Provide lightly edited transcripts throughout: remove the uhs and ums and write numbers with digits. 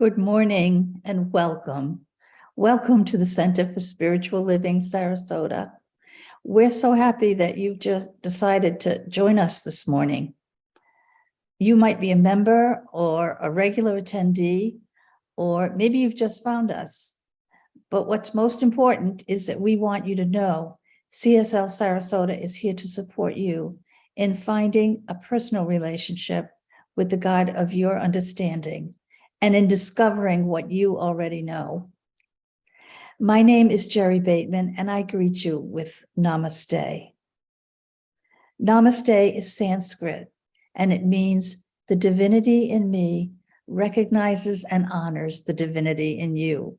Good morning and welcome. Welcome to the Center for Spiritual Living, Sarasota. We're so happy that you've just decided to join us this morning. You might be a member or a regular attendee, or maybe you've just found us. But what's most important is that we want you to know CSL Sarasota is here to support you in finding a personal relationship with the God of your understanding and in discovering what you already know. My name is Jerry Bateman, and I greet you with Namaste. Namaste is Sanskrit, and it means the divinity in me recognizes and honors the divinity in you.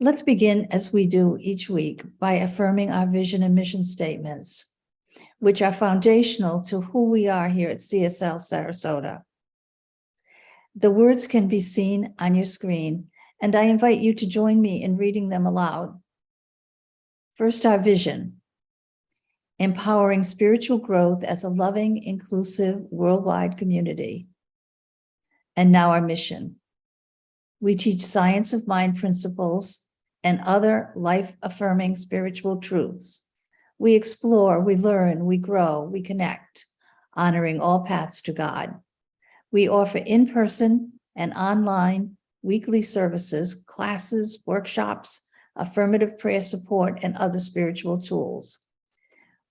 Let's begin, as we do each week, by affirming our vision and mission statements, which are foundational to who we are here at CSL Sarasota. The words can be seen on your screen, and I invite you to join me in reading them aloud. First, our vision: empowering spiritual growth as a loving, inclusive, worldwide community. And now our mission: we teach science of mind principles and other life-affirming spiritual truths. We explore, we learn, we grow, we connect, honoring all paths to God. We offer in-person and online weekly services, classes, workshops, affirmative prayer support, and other spiritual tools.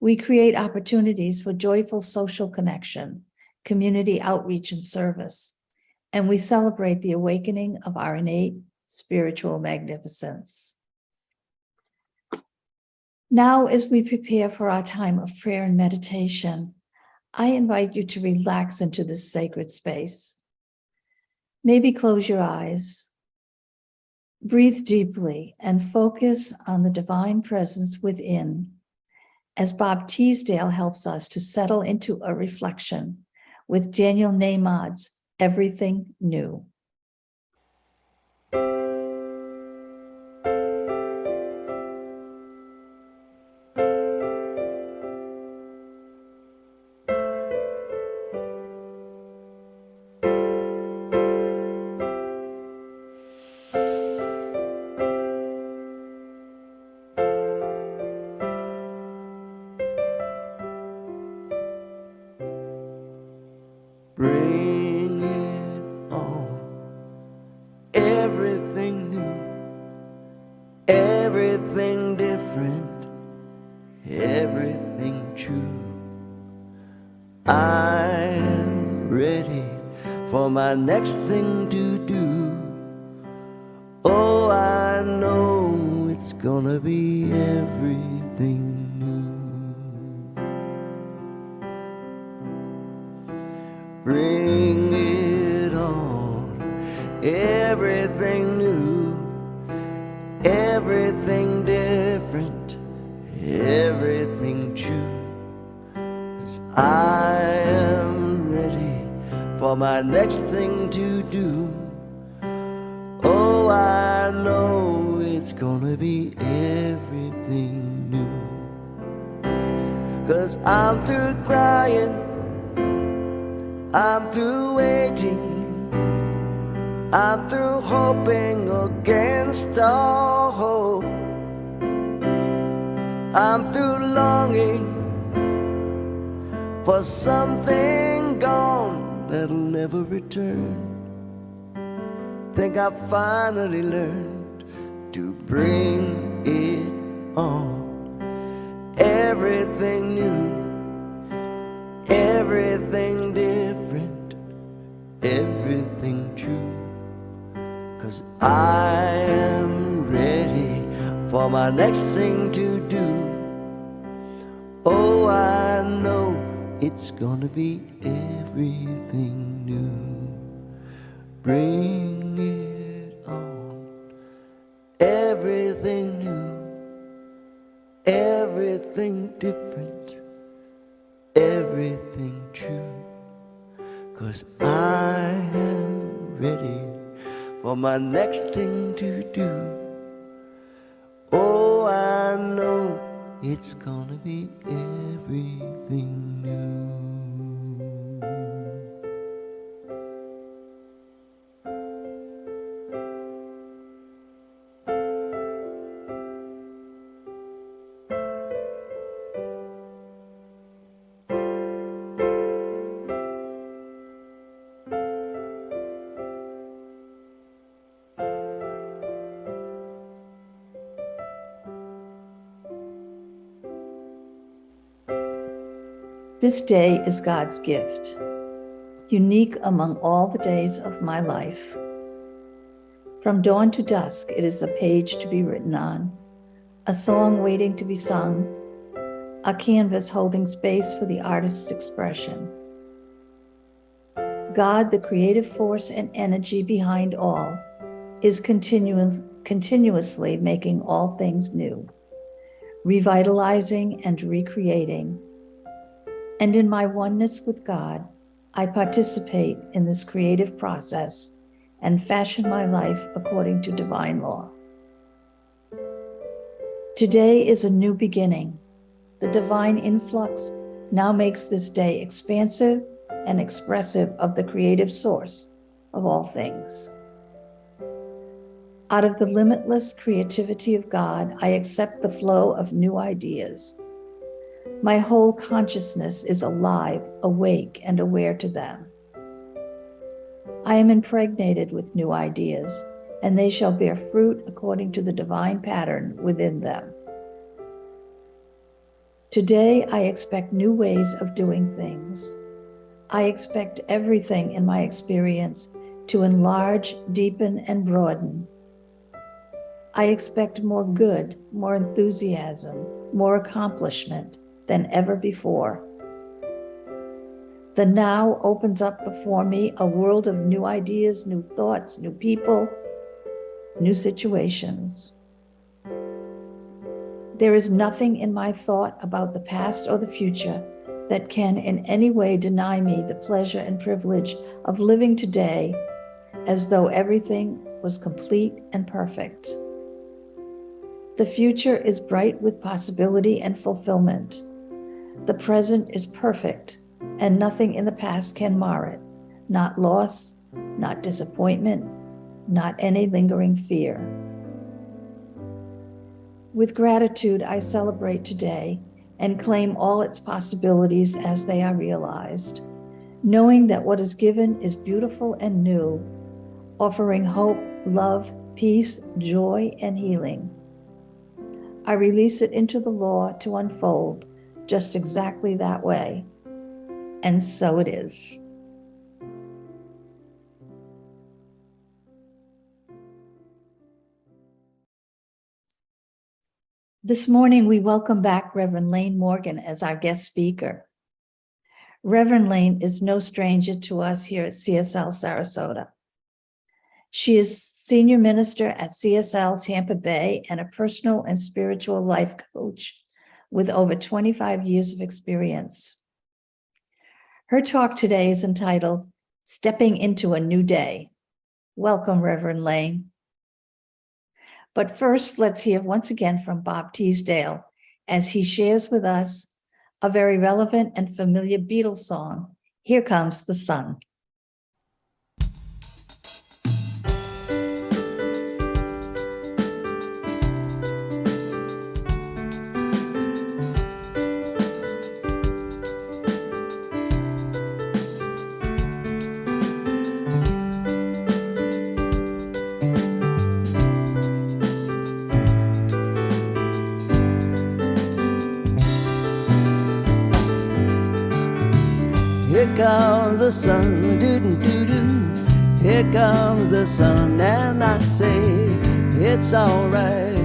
We create opportunities for joyful social connection, community outreach, and service. And we celebrate the awakening of our innate spiritual magnificence. Now, as we prepare for our time of prayer and meditation, I invite you to relax into this sacred space. Maybe close your eyes, breathe deeply, and focus on the divine presence within, as Bob Teesdale helps us to settle into a reflection with Daniel Nahmod's Everything New. Bring it on, everything new, everything different, everything true. I'm ready for my next thing to do. Oh, I know it's gonna be everything new. Bring it on, everything new, everything different, everything true. 'Cause I am ready for my next thing to do. Oh, I know it's gonna be everything new. 'Cause I'm through crying, I'm through waiting, I'm through hoping against all hope. I'm through longing for something gone that'll never return. Think I've finally learned to bring it on. Everything new, everything different, everything true. 'Cause I am ready for my next thing to do. Oh, I know it's gonna be everything new. Bring it on, everything new, everything different, everything true. 'Cause I am ready for my next thing to do. Oh, I know it's gonna be everything new. This day is God's gift, unique among all the days of my life. From dawn to dusk, it is a page to be written on, a song waiting to be sung, a canvas holding space for the artist's expression. God, the creative force and energy behind all, is continuously making all things new, revitalizing and recreating. And in my oneness with God, I participate in this creative process and fashion my life according to divine law. Today is a new beginning. The divine influx now makes this day expansive and expressive of the creative source of all things. Out of the limitless creativity of God, I accept the flow of new ideas. My whole consciousness is alive, awake, and aware to them. I am impregnated with new ideas, and they shall bear fruit according to the divine pattern within them. Today, I expect new ways of doing things. I expect everything in my experience to enlarge, deepen, and broaden. I expect more good, more enthusiasm, more accomplishment than ever before. The now opens up before me a world of new ideas, new thoughts, new people, new situations. There is nothing in my thought about the past or the future that can in any way deny me the pleasure and privilege of living today as though everything was complete and perfect. The future is bright with possibility and fulfillment. The present is perfect, and nothing in the past can mar it, not loss, not disappointment, not any lingering fear. With gratitude, I celebrate today and claim all its possibilities as they are realized, knowing that what is given is beautiful and new, offering hope, love, peace, joy, and healing. I release it into the law to unfold just exactly that way, and so it is. This morning, we welcome back Reverend Laine Morgan as our guest speaker. Reverend Laine is no stranger to us here at CSL Sarasota. She is senior minister at CSL Tampa Bay and a personal and spiritual life coach with over 25 years of experience. Her talk today is entitled, Stepping into a New Day. Welcome, Reverend Laine. But first, let's hear once again from Bob Teesdale as he shares with us a very relevant and familiar Beatles song, Here Comes the Sun. Here comes the sun, doo-doo-doo-doo. Here comes the sun, and I say it's alright.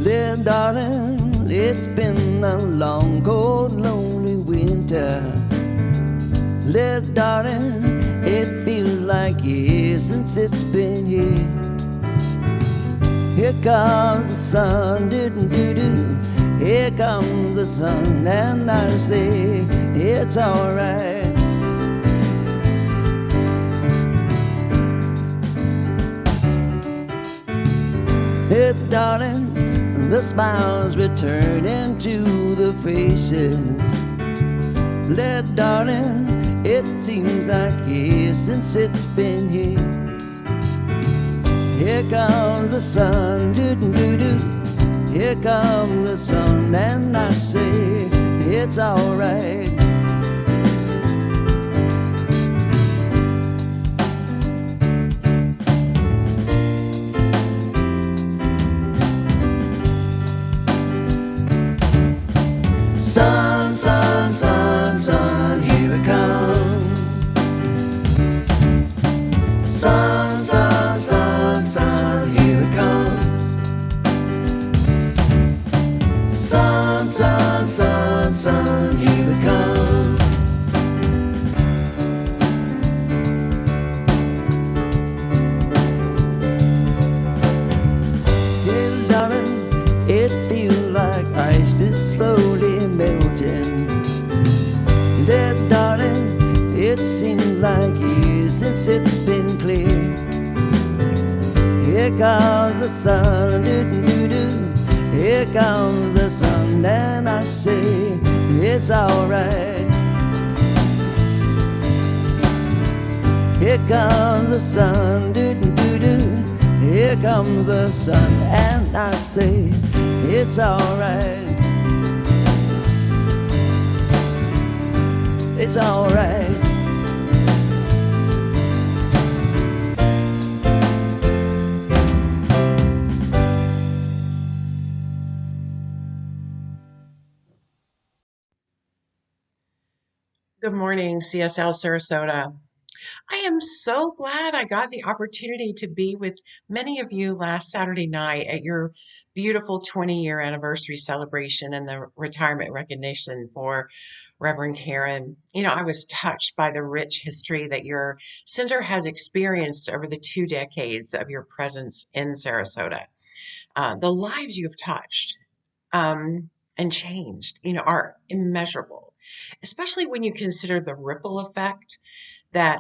Little darling, it's been a long, cold, lonely winter. Little darling, it feels like years since it's been here. Here comes the sun, doo-doo-doo-doo. Here comes the sun, and I say it's alright. Hey, darling, the smiles returning to the faces. Little darling, it seems like years since it's been here. Here comes the sun, doo-doo-doo-doo. Here comes the sun, and I say it's alright. Sun, sun, sun, sun, here it comes. Sun, sun, sun, sun, here it comes. Sun, sun, sun, sun, here it comes. Little darling, it feels like ice is slowly melting. Little darling, it seems like years since it's been clear. Here comes the sun, doo-doo-doo. Here comes the sun, and I say it's alright. Here comes the sun, doo-doo-doo. Here comes the sun, and I say it's alright. It's alright. Good morning, CSL Sarasota. I am so glad I got the opportunity to be with many of you last Saturday night at your beautiful 20-year anniversary celebration and the retirement recognition for Reverend Karen. You know, I was touched by the rich history that your center has experienced over the 2 decades of your presence in Sarasota. The lives you have touched and changed, are immeasurable, especially when you consider the ripple effect that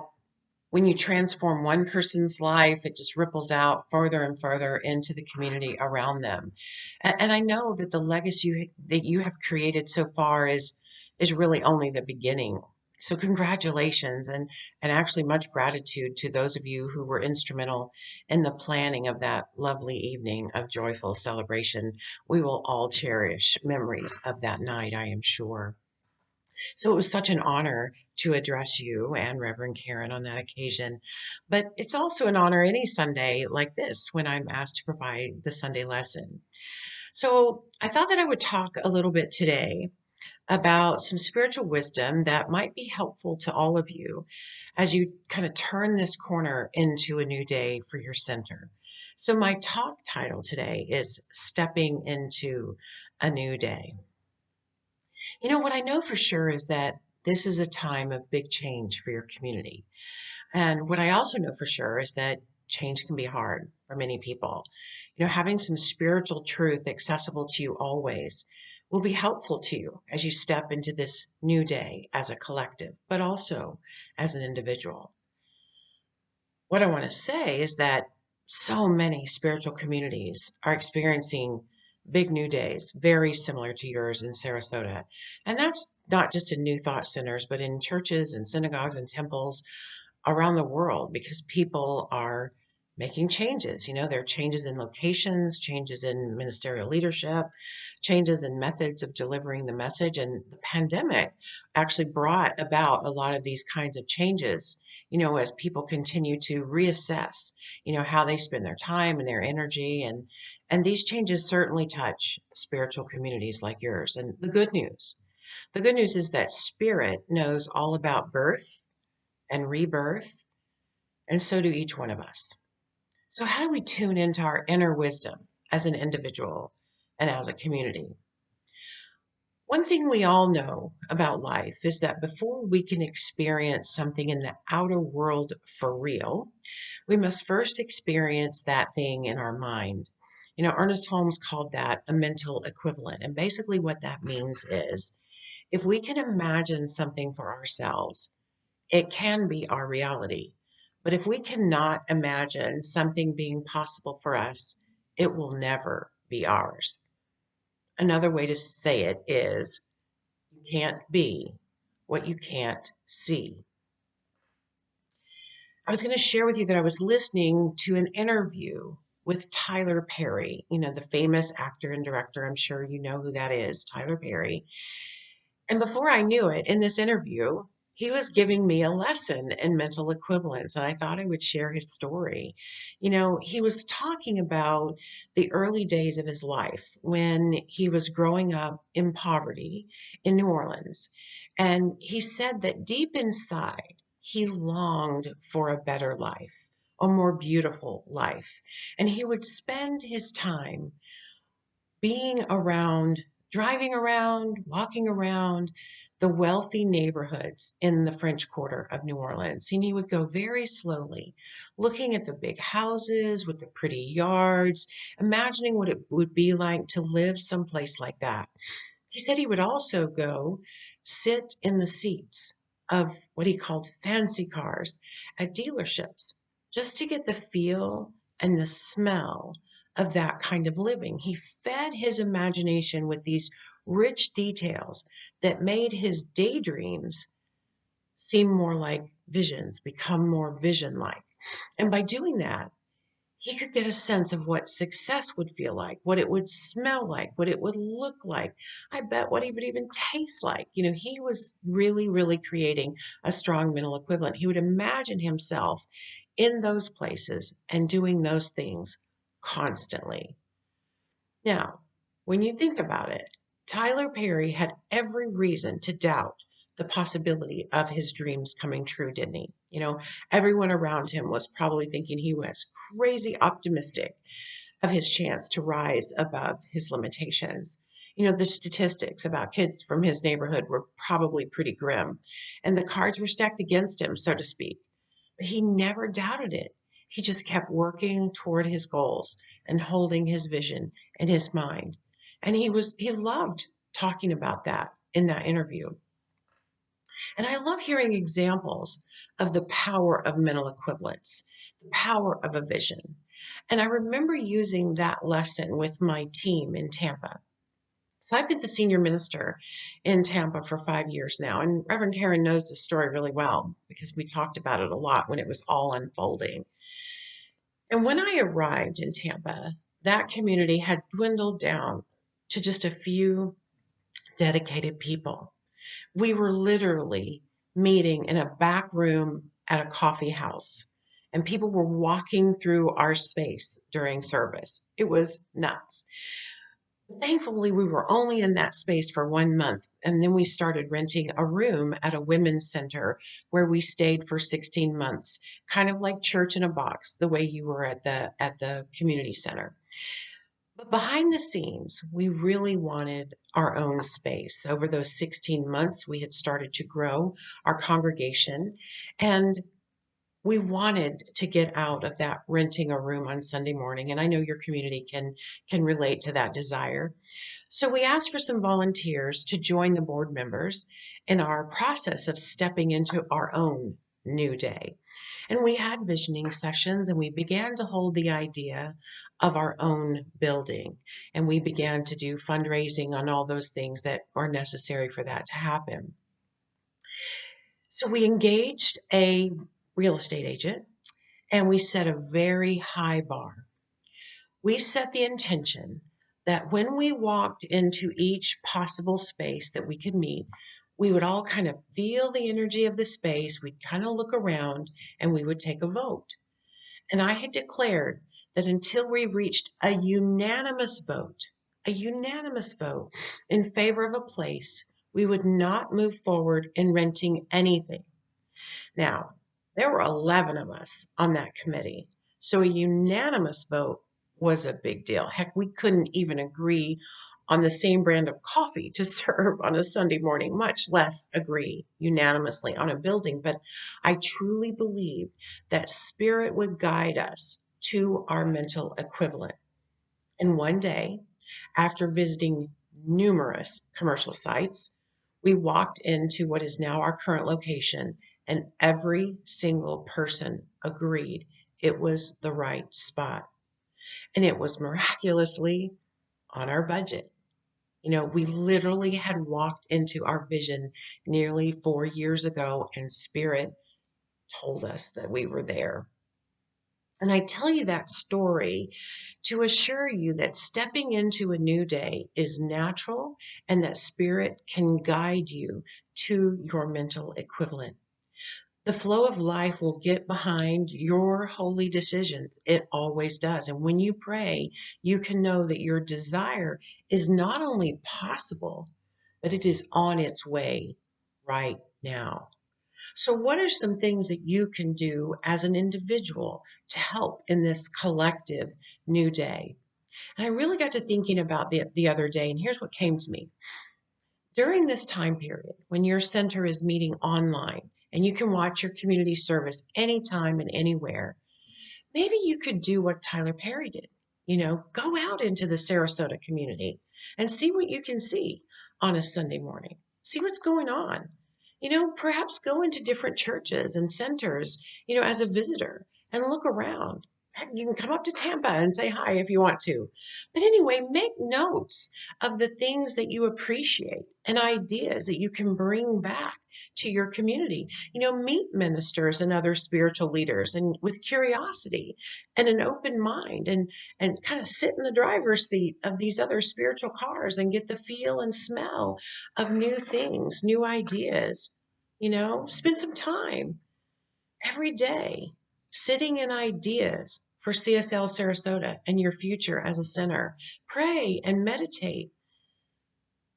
when you transform one person's life, it just ripples out further and further into the community around them. And I know that the legacy that you have created so far is really only the beginning. So congratulations and actually much gratitude to those of you who were instrumental in the planning of that lovely evening of joyful celebration. We will all cherish memories of that night, I am sure. So it was such an honor to address you and Reverend Karen on that occasion. But it's also an honor any Sunday like this when I'm asked to provide the Sunday lesson. So I thought that I would talk a little bit today about some spiritual wisdom that might be helpful to all of you as you kind of turn this corner into a new day for your center. So my talk title today is Stepping into a New Day. What I know for sure is that this is a time of big change for your community. And what I also know for sure is that change can be hard for many people. Having some spiritual truth accessible to you always will be helpful to you as you step into this new day as a collective, but also as an individual. What I want to say is that so many spiritual communities are experiencing big new days, very similar to yours in Sarasota. And that's not just in New Thought centers, but in churches and synagogues and temples around the world because people are making changes. There are changes in locations, changes in ministerial leadership, changes in methods of delivering the message. And the pandemic actually brought about a lot of these kinds of changes, as people continue to reassess, how they spend their time and their energy. And these changes certainly touch spiritual communities like yours. And the good news is that Spirit knows all about birth and rebirth, and so do each one of us. So, how do we tune into our inner wisdom as an individual and as a community? One thing we all know about life is that before we can experience something in the outer world for real, we must first experience that thing in our mind. Ernest Holmes called that a mental equivalent. And basically, what that means is if we can imagine something for ourselves, it can be our reality. But if we cannot imagine something being possible for us, it will never be ours. Another way to say it is you can't be what you can't see. I was going to share with you that I was listening to an interview with Tyler Perry, the famous actor and director. I'm sure you know who that is, Tyler Perry. And before I knew it, in this interview, he was giving me a lesson in mental equivalence, and I thought I would share his story. He was talking about the early days of his life when he was growing up in poverty in New Orleans. And he said that deep inside, he longed for a better life, a more beautiful life. And he would spend his time being around, driving around, walking around the wealthy neighborhoods in the French Quarter of New Orleans. And he would go very slowly, looking at the big houses with the pretty yards, imagining what it would be like to live someplace like that. He said he would also go sit in the seats of what he called fancy cars at dealerships just to get the feel and the smell of that kind of living. He fed his imagination with these rich details that made his daydreams seem more like visions, become more vision like. And by doing that, he could get a sense of what success would feel like, what it would smell like, what it would look like. I bet what he would even taste like. He was really, really creating a strong mental equivalent. He would imagine himself in those places and doing those things constantly. Now, when you think about it, Tyler Perry had every reason to doubt the possibility of his dreams coming true, didn't he? Everyone around him was probably thinking he was crazy optimistic of his chance to rise above his limitations. The statistics about kids from his neighborhood were probably pretty grim, and the cards were stacked against him, so to speak. But he never doubted it. He just kept working toward his goals and holding his vision in his mind. And he loved talking about that in that interview. And I love hearing examples of the power of mental equivalence, the power of a vision. And I remember using that lesson with my team in Tampa. So I've been the senior minister in Tampa for 5 years now, and Reverend Karen knows this story really well because we talked about it a lot when it was all unfolding. And when I arrived in Tampa, that community had dwindled down to just a few dedicated people. We were literally meeting in a back room at a coffee house, and people were walking through our space during service. It was nuts. Thankfully, we were only in that space for 1 month, and then we started renting a room at a women's center where we stayed for 16 months, kind of like church in a box, the way you were at the community center. But behind the scenes, we really wanted our own space. Over those 16 months, we had started to grow our congregation, and we wanted to get out of that renting a room on Sunday morning. And I know your community can relate to that desire. So we asked for some volunteers to join the board members in our process of stepping into our own new day. And we had visioning sessions, and we began to hold the idea of our own building. And we began to do fundraising on all those things that are necessary for that to happen. So we engaged a real estate agent, and we set a very high bar. We set the intention that when we walked into each possible space that we could meet, we would all kind of feel the energy of the space. We'd kind of look around and we would take a vote. And I had declared that until we reached a unanimous vote in favor of a place, we would not move forward in renting anything. Now, there were 11 of us on that committee, so a unanimous vote was a big deal. Heck, we couldn't even agree on the same brand of coffee to serve on a Sunday morning, much less agree unanimously on a building. But I truly believed that Spirit would guide us to our mental equivalent. And one day, after visiting numerous commercial sites, we walked into what is now our current location, and every single person agreed it was the right spot. And it was miraculously on our budget. We literally had walked into our vision nearly 4 years ago, and Spirit told us that we were there. And I tell you that story to assure you that stepping into a new day is natural and that spirit can guide you to your mental equivalent. The flow of life will get behind your holy decisions. It always does. And when you pray, you can know that your desire is not only possible, but it is on its way right now. So, what are some things that you can do as an individual to help in this collective new day? And I really got to thinking about the other day, and here's what came to me. During this time period, when your center is meeting online and you can watch your community service anytime and anywhere, maybe you could do what Tyler Perry did. Go out into the Sarasota community and see what you can see on a Sunday morning. See what's going on. Perhaps go into different churches and centers, as a visitor and look around. Heck, you can come up to Tampa and say hi if you want to. But anyway, make notes of the things that you appreciate and ideas that you can bring back to your community. Meet ministers and other spiritual leaders and with curiosity and an open mind and kind of sit in the driver's seat of these other spiritual cars and get the feel and smell of new things, new ideas. Spend some time every day sitting in ideas for CSL Sarasota and your future as a center. Pray and meditate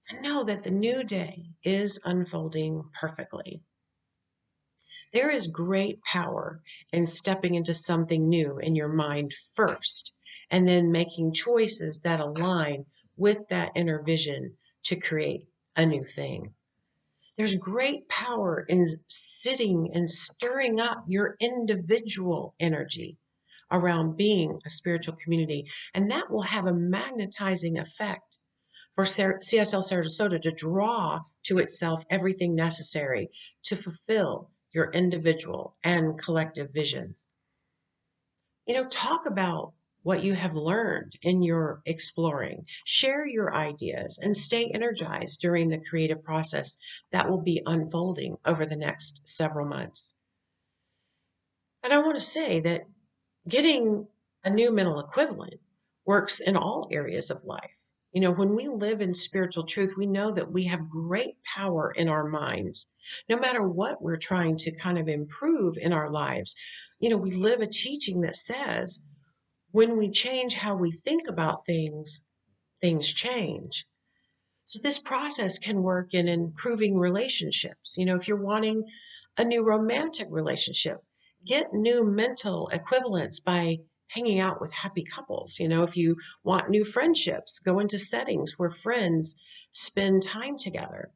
and know that the new day is unfolding perfectly. There is great power in stepping into something new in your mind first, and then making choices that align with that inner vision to create a new thing. There's great power in sitting and stirring up your individual energy around being a spiritual community, and that will have a magnetizing effect for CSL Sarasota to draw to itself everything necessary to fulfill your individual and collective visions. Talk about what you have learned in your exploring. Share your ideas and stay energized during the creative process that will be unfolding over the next several months. And I want to say that getting a new mental equivalent works in all areas of life. When we live in spiritual truth, we know that we have great power in our minds, no matter what we're trying to kind of improve in our lives. We live a teaching that says when we change how we think about things, things change. So this process can work in improving relationships. If you're wanting a new romantic relationship, get new mental equivalents by hanging out with happy couples. If you want new friendships, go into settings where friends spend time together.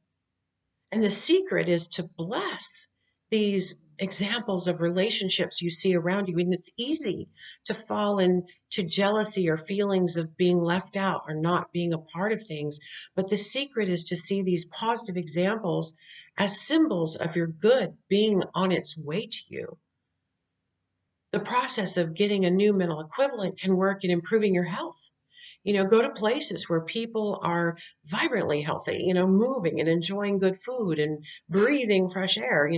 And the secret is to bless these examples of relationships you see around you. And it's easy to fall into jealousy or feelings of being left out or not being a part of things. But the secret is to see these positive examples as symbols of your good being on its way to you. The process of getting a new mental equivalent can work in improving your health. Go to places where people are vibrantly healthy, moving and enjoying good food and breathing fresh air.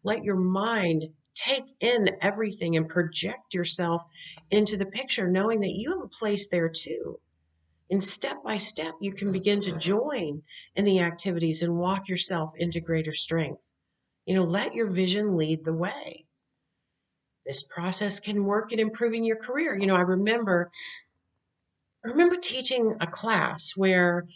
Let your mind take in everything and project yourself into the picture, knowing that you have a place there too. And step by step, you can begin to join in the activities and walk yourself into greater strength. Let your vision lead the way. This process can work in improving your career. I remember teaching a class where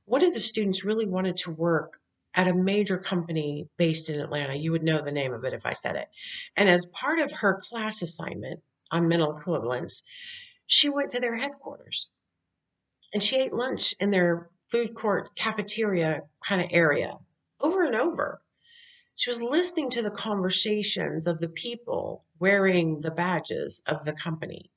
one of the students really wanted to work at a major company based in Atlanta. You would know the name of it if I said it. And as part of her class assignment on mental equivalence, she went to their headquarters and she ate lunch in their food court cafeteria kind of area over and over. She was listening to the conversations of the people wearing the badges of the company,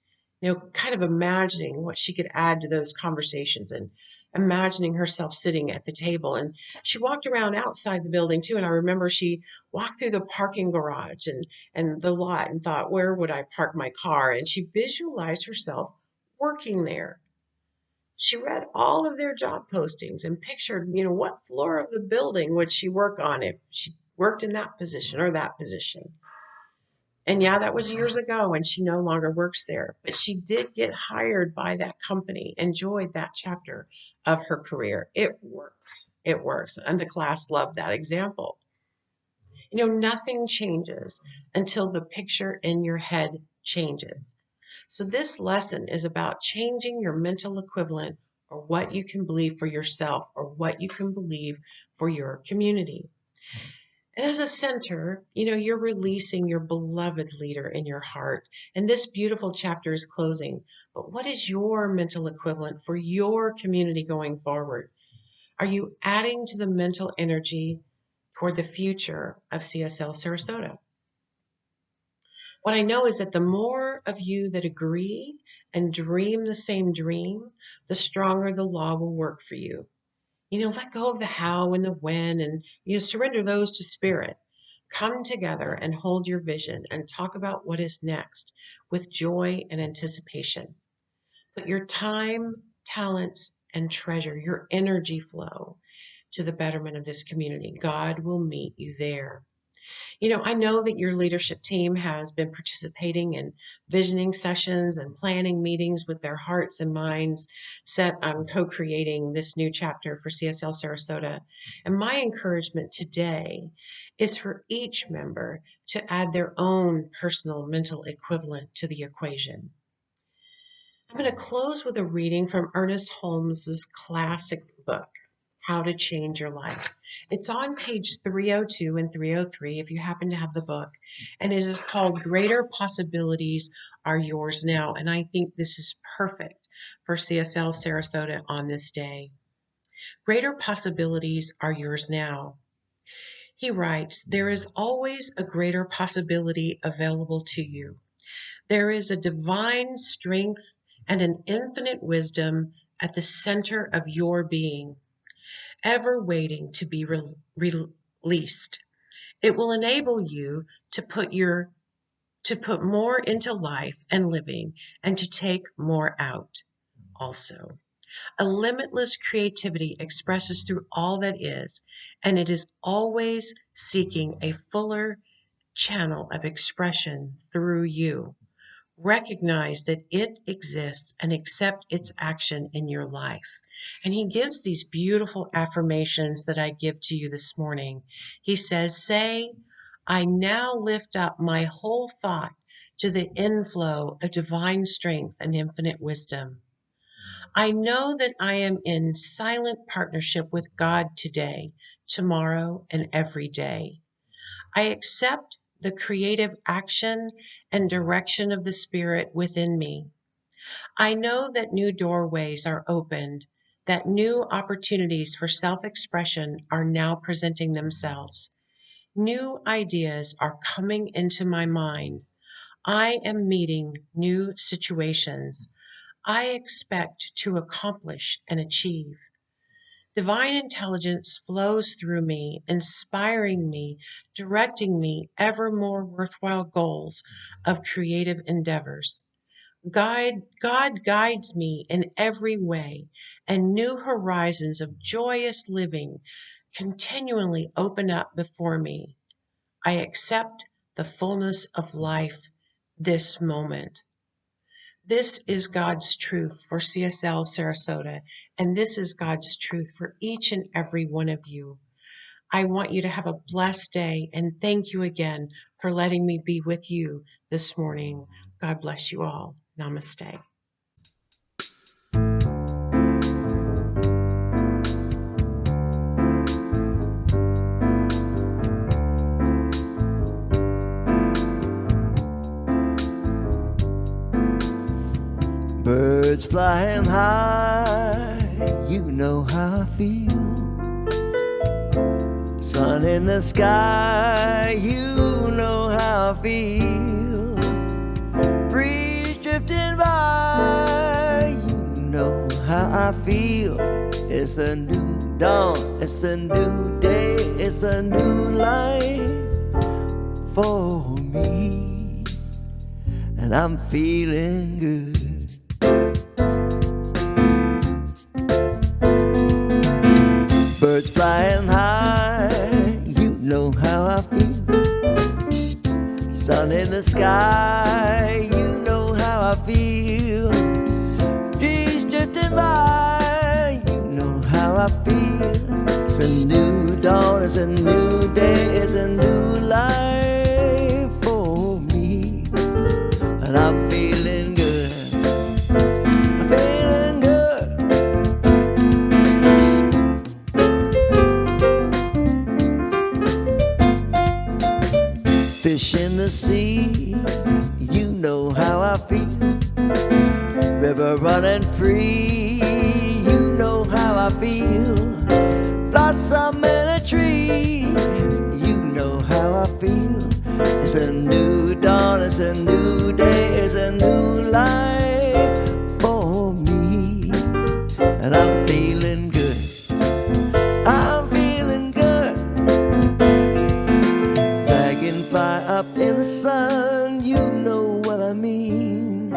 kind of imagining what she could add to those conversations and imagining herself sitting at the table. And she walked around outside the building too. And I remember she walked through the parking garage and the lot and thought, where would I park my car? And she visualized herself working there. She read all of their job postings and pictured, what floor of the building would she work on if she worked in that position or that position. And yeah, that was years ago and she no longer works there, but she did get hired by that company, enjoyed that chapter of her career. It works. It works. And the class loved that example. Nothing changes until the picture in your head changes. So this lesson is about changing your mental equivalent, or what you can believe for yourself or what you can believe for your community. And as a center, you're releasing your beloved leader in your heart. And this beautiful chapter is closing. But what is your mental equivalent for your community going forward? Are you adding to the mental energy toward the future of CSL Sarasota? What I know is that the more of you that agree and dream the same dream, the stronger the law will work for you. Let go of the how and the when and, surrender those to spirit. Come together and hold your vision and talk about what is next with joy and anticipation. Put your time, talents, and treasure, your energy flow to the betterment of this community. God will meet you there. I know that your leadership team has been participating in visioning sessions and planning meetings with their hearts and minds set on co-creating this new chapter for CSL Sarasota. And my encouragement today is for each member to add their own personal mental equivalent to the equation. I'm going to close with a reading from Ernest Holmes's classic book, How to Change Your Life. It's on page 302 and 303 if you happen to have the book, and it is called Greater Possibilities Are Yours Now. And I think this is perfect for CSL Sarasota on this day. Greater possibilities are yours now. He writes, there is always a greater possibility available to you. There is a divine strength and an infinite wisdom at the center of your being, ever waiting to be released. It will enable you to put more into life and living and to take more out also. A limitless creativity expresses through all that is, and it is always seeking a fuller channel of expression through you. Recognize that it exists and accept its action in your life. And he gives these beautiful affirmations that I give to you this morning. He says, say, I now lift up my whole thought to the inflow of divine strength and infinite wisdom. I know that I am in silent partnership with God today, tomorrow, and every day. I accept the creative action and direction of the Spirit within me. I know that new doorways are opened, that new opportunities for self-expression are now presenting themselves. New ideas are coming into my mind. I am meeting new situations. I expect to accomplish and achieve. Divine intelligence flows through me, inspiring me, directing me ever more worthwhile goals of creative endeavors. God guides me in every way, and new horizons of joyous living continually open up before me. I accept the fullness of life this moment. This is God's truth for CSL Sarasota, and this is God's truth for each and every one of you. I want you to have a blessed day, and thank you again for letting me be with you this morning. God bless you all. Namaste. Birds flying high, you know how I feel. Sun in the sky, you know how I feel. Breeze drifting by, you know how I feel. It's a new dawn, it's a new day, it's a new life for me, and I'm feeling good. Birds flying high, you know how I feel. sun in the sky, you know how I feel. Trees drifting by, you know how I feel. It's a new dawn, it's a new day, it's a new life for me. And I'm feeling good, I'm feeling good. Fish in the sea, you know how I feel. River running free, you know how I feel. Blossom in a tree, you know how I feel. It's a new dawn, it's a new day, it's a new life for me. And I'm feeling good, I'm feeling good. Dragonfly up in the sun, you know what I mean.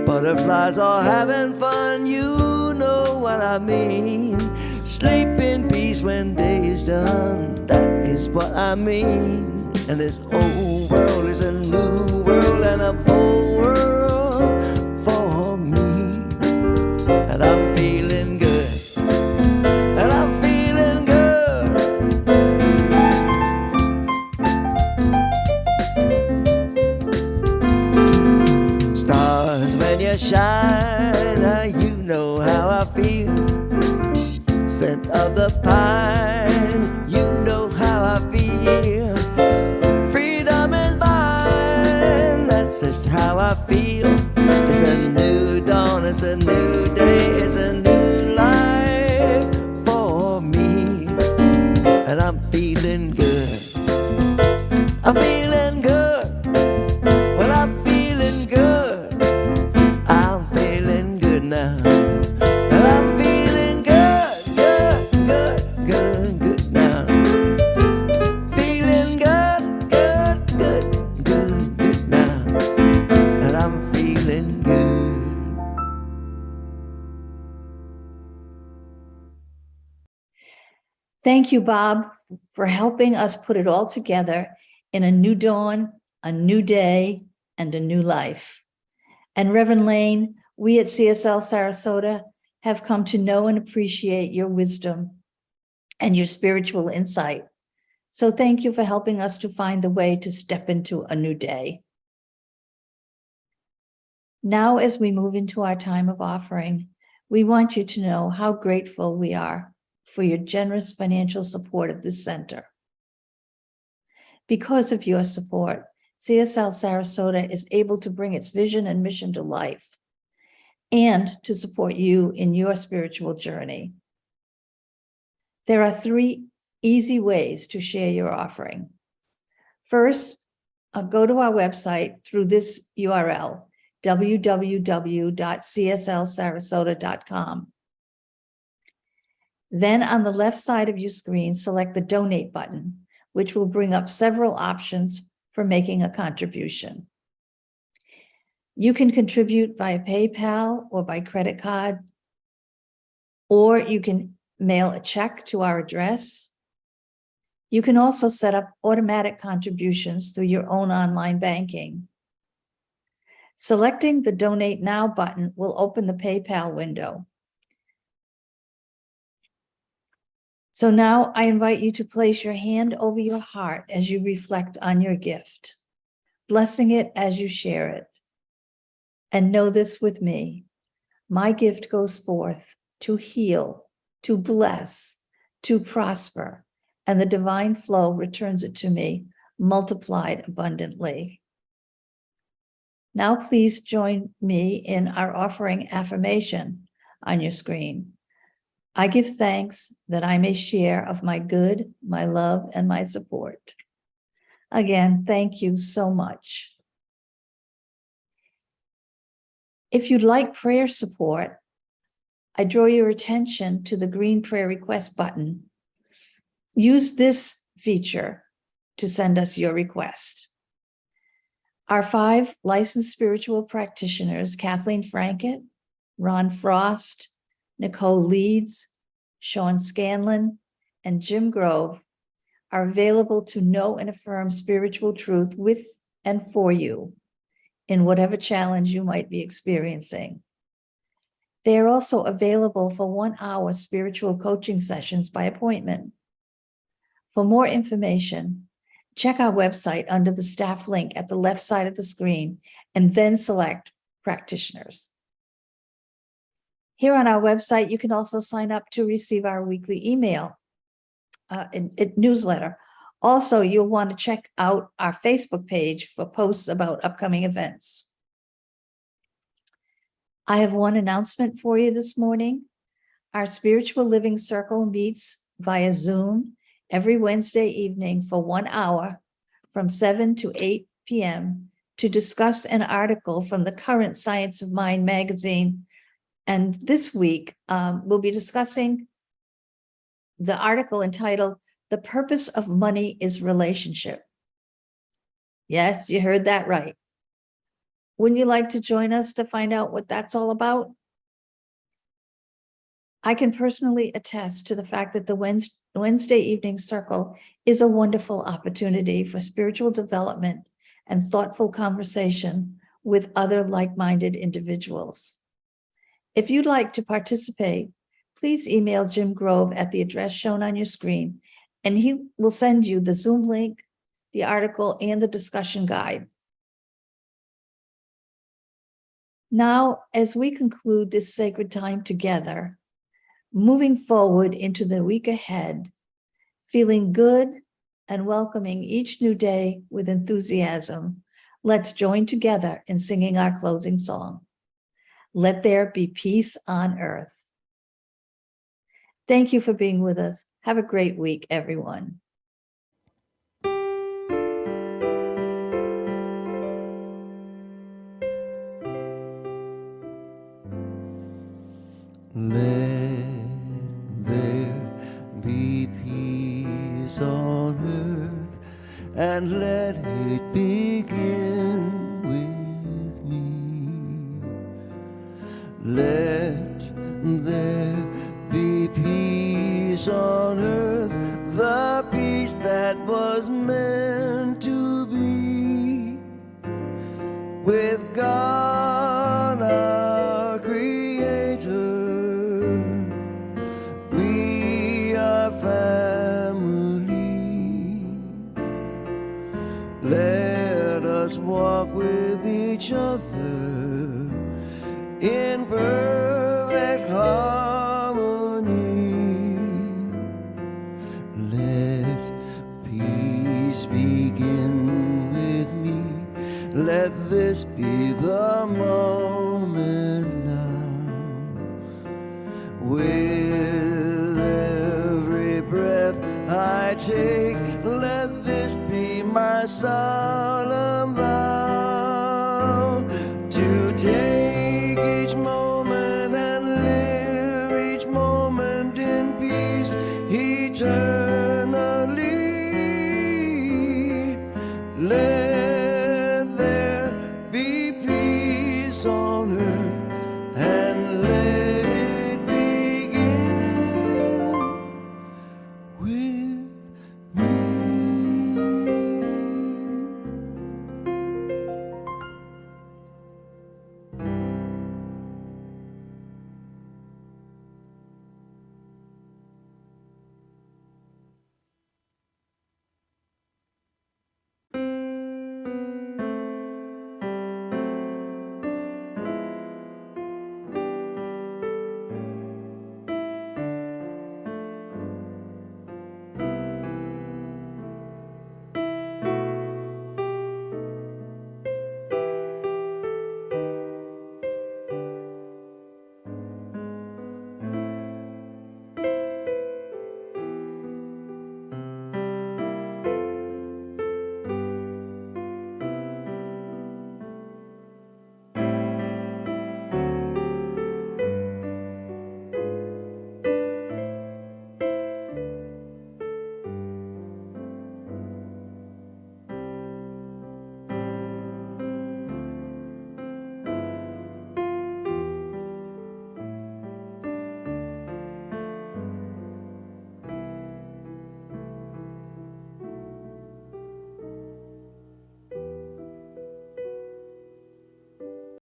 Butterflies are having fun, you know what I mean. Sleep in peace when day is done, that is what I mean. And this old world is a new world and a whole world for me. And I'm feeling good, and I'm feeling good. Stars when you shine, you know how I feel. Scent of the pine, you know how I feel. Freedom is mine, that's just how I feel. It's a new dawn, it's a new day, it's a new life for me. And I'm feeling good, I'm feeling good. Well, I'm feeling good, I'm feeling good now. And I'm feeling good, good, good, good, good now. Feeling good, good, good, good, good now. And I'm feeling good. Thank you, Bob, for helping us put it all together in a new dawn, a new day, and a new life. And Reverend Laine, we at CSL Sarasota have come to know and appreciate your wisdom and your spiritual insight. So thank you for helping us to find the way to step into a new day. Now, as we move into our time of offering, we want you to know how grateful we are for your generous financial support of this center. Because of your support, CSL Sarasota is able to bring its vision and mission to life and to support you in your spiritual journey. There are 3 easy ways to share your offering. First, go to our website through this URL, www.cslsarasota.com. Then on the left side of your screen, select the donate button, which will bring up several options for making a contribution. You can contribute via PayPal or by credit card, or you can mail a check to our address. You can also set up automatic contributions through your own online banking. Selecting the Donate Now button will open the PayPal window. So now I invite you to place your hand over your heart as you reflect on your gift, blessing it as you share it. And know this with me: my gift goes forth to heal, to bless, to prosper, and the divine flow returns it to me multiplied abundantly. Now please join me in our offering affirmation on your screen. I give thanks that I may share of my good, my love, and my support. Again, thank you so much. If you'd like prayer support, I draw your attention to the green prayer request button. Use this feature to send us your request. Our 5 licensed spiritual practitioners, Kathleen Frankett, Ron Frost, Nicole Leeds, Sean Scanlon, and Jim Grove, are available to know and affirm spiritual truth with and for you in whatever challenge you might be experiencing. They are also available for 1-hour spiritual coaching sessions by appointment. For more information, check our website under the staff link at the left side of the screen and then select practitioners. Here on our website, you can also sign up to receive our weekly email newsletter. Also, you'll want to check out our Facebook page for posts about upcoming events. I have one announcement for you this morning. Our Spiritual Living Circle meets via Zoom every Wednesday evening for 1 hour from 7 to 8 p.m. to discuss an article from the current Science of Mind magazine. And this week, we'll be discussing the article entitled, "The Purpose of Money is Relationship." Yes, you heard that right. Wouldn't you like to join us to find out what that's all about? I can personally attest to the fact that the Wednesday evening circle is a wonderful opportunity for spiritual development and thoughtful conversation with other like-minded individuals. If you'd like to participate, please email Jim Grove at the address shown on your screen, and he will send you the Zoom link, the article, and the discussion guide. Now, as we conclude this sacred time together, moving forward into the week ahead, feeling good and welcoming each new day with enthusiasm, let's join together in singing our closing song, "Let There Be Peace on Earth." Thank you for being with us. Have a great week, everyone. Let there be peace on earth, and let it begin with me. Let there be peace on earth, the peace that was meant to be with God our Creator. We are family. Let us walk with each other in perfect harmony. Let peace begin with me. Let this be the moment now. With every breath I take, let this be my solemn vow to take each moment and live each moment in peace eternally. Let there be peace on earth, and let it begin with